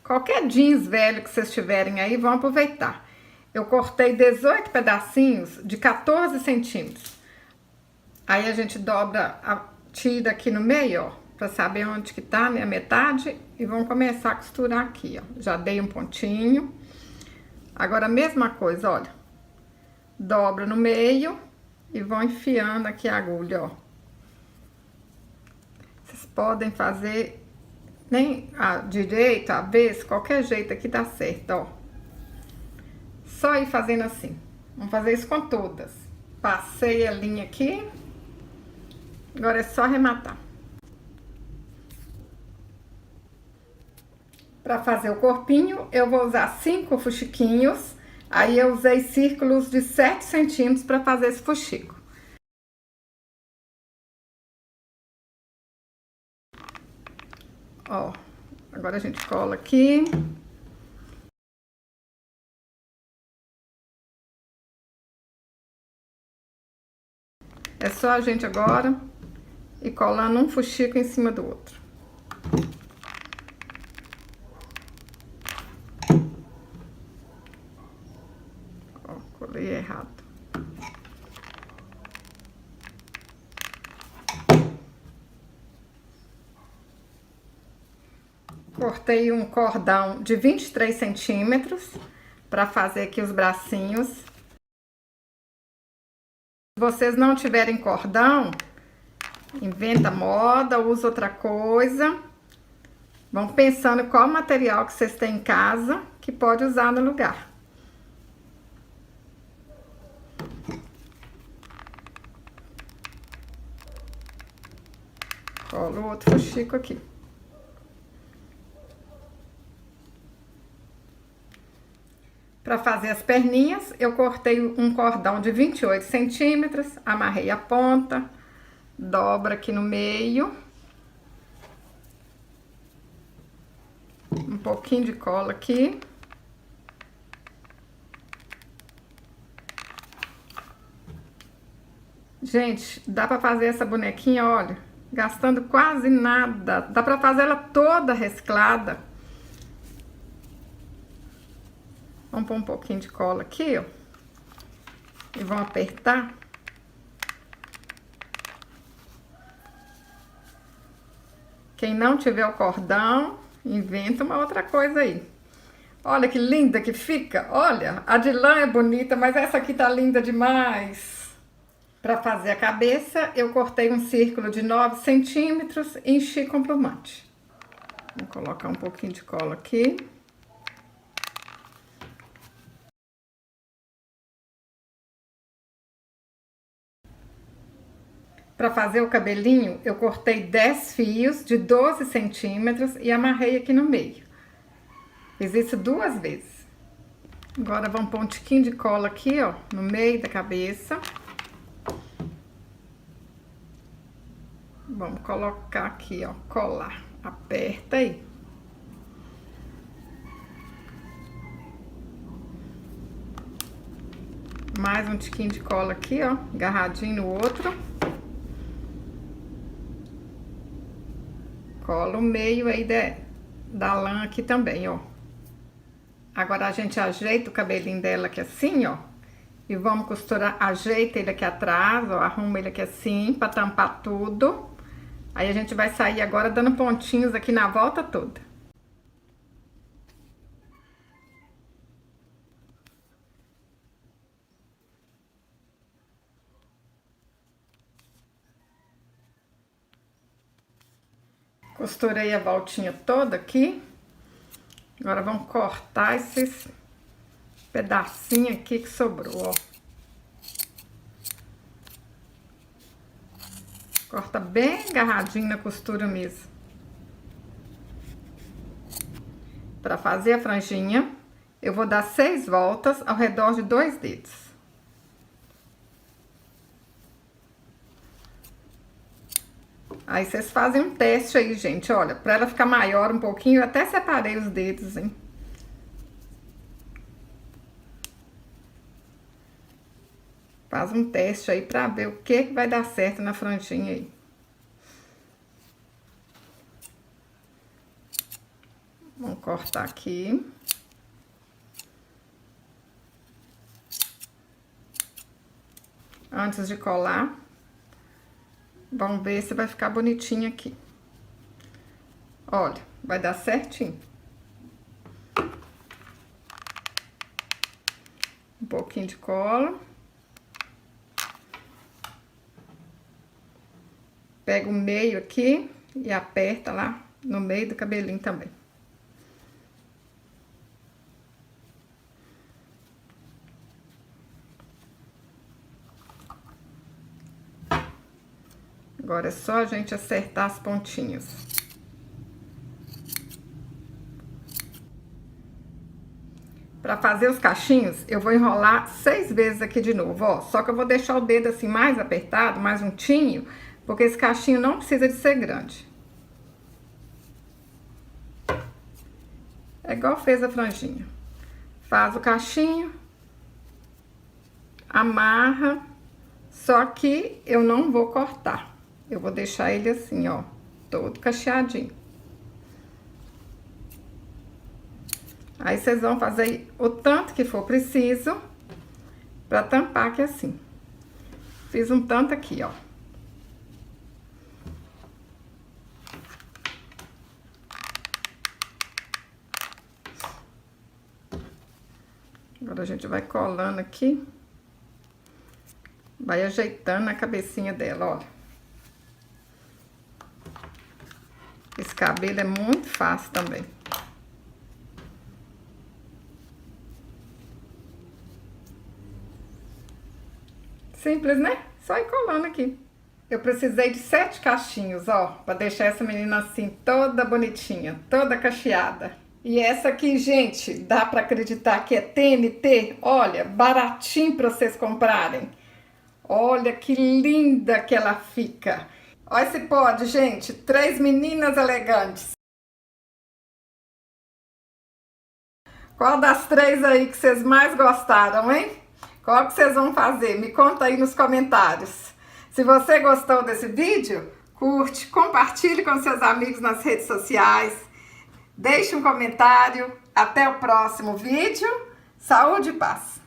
Qualquer jeans velho que vocês tiverem aí, vão aproveitar. Eu cortei 18 pedacinhos de 14 centímetros. Aí a gente dobra a tira aqui no meio, ó, pra saber onde que tá, né, a metade. E vamos começar a costurar aqui, ó. Já dei um pontinho. Agora a mesma coisa, olha. Dobra no meio e vão enfiando aqui a agulha, ó. Vocês podem fazer nem a direita, a avesso, qualquer jeito aqui dá certo, ó. Só ir fazendo assim. Vamos fazer isso com todas. Passei a linha aqui. Agora é só arrematar. Para fazer o corpinho, eu vou usar 5 fuxiquinhos. Aí eu usei círculos de 7 centímetros para fazer esse fuxico. Ó, agora a gente cola aqui. É só a gente agora ir colando um fuxico em cima do outro. Ó, colei errado. Cortei um cordão de 23 centímetros para fazer aqui os bracinhos. Se vocês não tiverem cordão, inventa moda, usa outra coisa. Vão pensando qual material que vocês têm em casa que pode usar no lugar. Colo outro fuxico aqui. Para fazer as perninhas, eu cortei um cordão de 28 centímetros, amarrei a ponta, dobra aqui no meio. Um pouquinho de cola aqui. Gente, dá pra fazer essa bonequinha, olha, gastando quase nada. Dá pra fazer ela toda reciclada. Vamos pôr um pouquinho de cola aqui, ó. E vamos apertar. Quem não tiver o cordão, inventa uma outra coisa aí. Olha que linda que fica. Olha, a de lã é bonita, mas essa aqui tá linda demais. Para fazer a cabeça, eu cortei um círculo de 9 centímetros e enchi com plumante. Vou colocar um pouquinho de cola aqui. Para fazer o cabelinho, eu cortei 10 fios de 12 centímetros e amarrei aqui no meio. Fiz isso 2 vezes. Agora vamos pôr um tiquinho de cola aqui, ó, no meio da cabeça. Vamos colocar aqui, ó, colar. Aperta aí. Mais um tiquinho de cola aqui, ó, agarradinho no outro. Cola o meio aí da lã aqui também, ó. Agora a gente ajeita o cabelinho dela aqui assim, ó. E vamos costurar, ajeita ele aqui atrás, ó, arruma ele aqui assim, pra tampar tudo. Aí a gente vai sair agora dando pontinhos aqui na volta toda. Costurei a voltinha toda aqui. Agora vamos cortar esses pedacinhos aqui que sobrou, ó. Corta bem agarradinho na costura mesmo. Para fazer a franjinha, eu vou dar 6 voltas ao redor de 2 dedos. Aí vocês fazem um teste aí, gente, olha, pra ela ficar maior um pouquinho, eu até separei os dedos, hein. Faz um teste aí pra ver o que vai dar certo na franjinha aí. Vamos cortar aqui. Antes de colar, vamos ver se vai ficar bonitinho aqui. Olha, vai dar certinho. Um pouquinho de cola. Pega o meio aqui e aperta lá no meio do cabelinho também. Agora é só a gente acertar as pontinhas. Para fazer os cachinhos, eu vou enrolar 6 vezes aqui de novo, ó. Só que eu vou deixar o dedo assim mais apertado, mais juntinho, porque esse cachinho não precisa de ser grande. É igual fez a franjinha. Faz o cachinho, amarra, só que eu não vou cortar. Eu vou deixar ele assim, ó, todo cacheadinho. Aí, vocês vão fazer o tanto que for preciso pra tampar aqui assim. Fiz um tanto aqui, ó. Agora a gente vai colando aqui. Vai ajeitando a cabecinha dela, ó. Esse cabelo é muito fácil também. Simples, né? Só ir colando aqui. Eu precisei de 7 cachinhos, ó, pra deixar essa menina assim, toda bonitinha, toda cacheada. E essa aqui, gente, dá pra acreditar que é TNT? Olha, baratinho pra vocês comprarem. Olha que linda que ela fica. Olha se pode, gente. 3 meninas elegantes. Qual das 3 aí que vocês mais gostaram, hein? Qual que vocês vão fazer? Me conta aí nos comentários. Se você gostou desse vídeo, curte, compartilhe com seus amigos nas redes sociais. Deixe um comentário. Até o próximo vídeo. Saúde e paz!